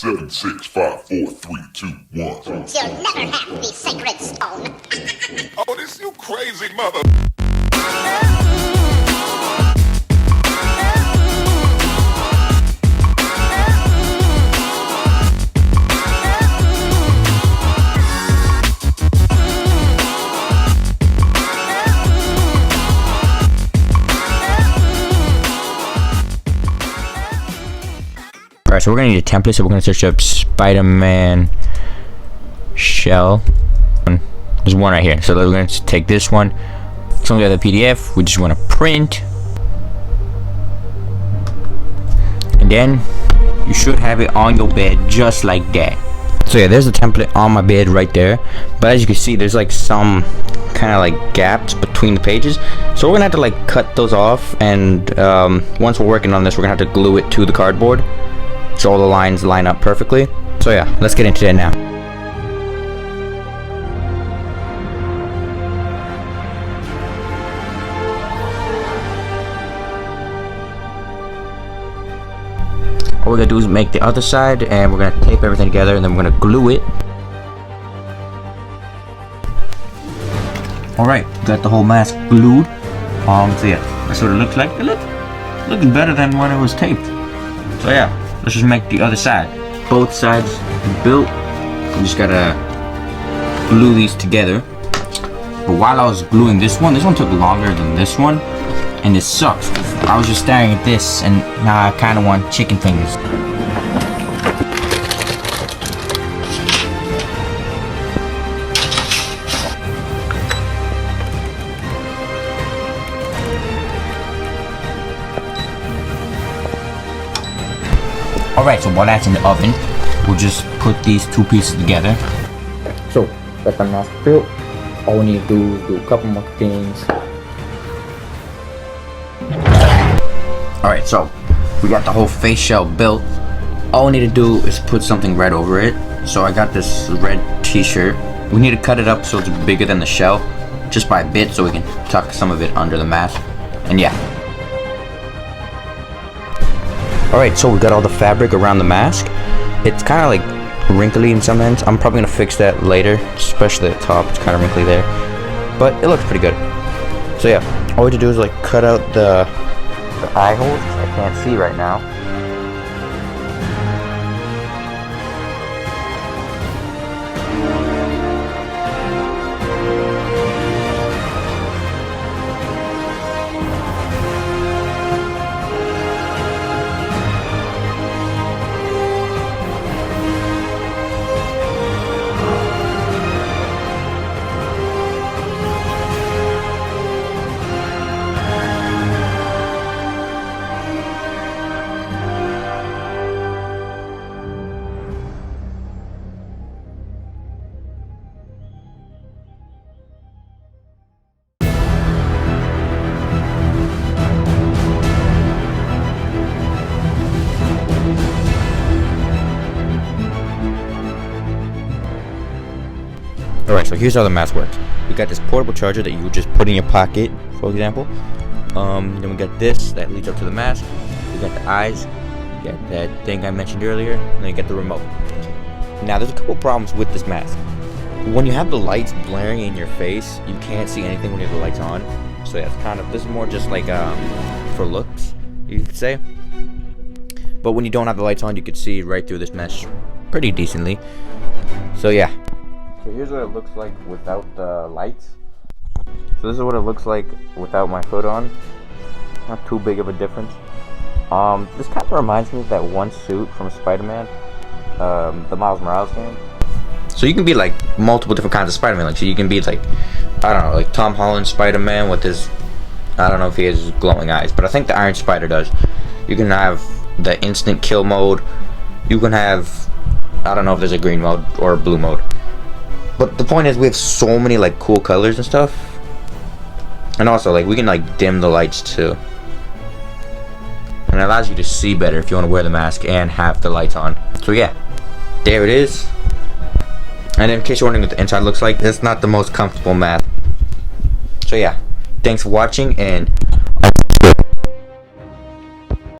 7, 6, 5, 4, 3, 2, 1. You'll never have the sacred stone. Oh, this you crazy mother. Alright, so we're gonna need a template, so we're gonna search up Spider-Man shell. There's one right here, so we're gonna take this one. So we have the PDF, we just wanna print. And then you should have it on your bed just like that. So yeah, there's the template on my bed right there. But as you can see, there's like some kind of like gaps between the pages. So we're gonna have to like cut those off, and once we're working on this, we're gonna have to glue it to the cardboard so all the lines line up perfectly. So yeah, let's get into that now. All we're gonna do is make the other side, and we're gonna tape everything together, and then we're gonna glue it. Alright, got the whole mask glued. So yeah, that's what it looks like. It looks better than when it was taped. So yeah, let's just make the other side. Both sides built. We just gotta glue these together. But while I was gluing this one took longer than this one, and it sucks. I was just staring at this, and now I kind of want chicken fingers. Alright, so while that's in the oven, we'll just put these two pieces together. So, that's the mask built. All we need to do is do a couple more things. Alright, so we got the whole face shell built. All we need to do is put something red over it. So I got this red t-shirt. We need to cut it up so it's bigger than the shell, just by a bit, so we can tuck some of it under the mask. And yeah. Alright, so we got all the fabric around the mask. It's kind of like wrinkly in some ends. I'm probably going to fix that later, especially at the top. It's kind of wrinkly there. But it looks pretty good. So yeah, all we have to do is like cut out the eye holes. I can't see right now. Alright, so here's how the mask works. We got this portable charger that you would just put in your pocket, for example. Then we got this that leads up to the mask. We got the eyes. We got that thing I mentioned earlier. And then you got the remote. Now, there's a couple problems with this mask. When you have the lights blaring in your face, you can't see anything when you have the lights on. So yeah, it's kind of, this is more just like for looks, you could say. But when you don't have the lights on, you could see right through this mesh pretty decently. So yeah. So here's what it looks like without the lights. So this is what it looks like without my hood on. Not too big of a difference. This kind of reminds me of that one suit from Spider-Man, the Miles Morales game. So you can be like multiple different kinds of Spider-Man. Like, so you can be like, I don't know, like Tom Holland Spider-Man with his, I don't know if he has glowing eyes, but I think the Iron Spider does. You can have the instant kill mode. You can have, I don't know if there's a green mode or a blue mode. But the point is, we have so many like cool colors and stuff. And also, like, we can like dim the lights too. And it allows you to see better if you want to wear the mask and have the lights on. So yeah, there it is. And in case you're wondering what the inside looks like, it's not the most comfortable mask. So yeah, thanks for watching, and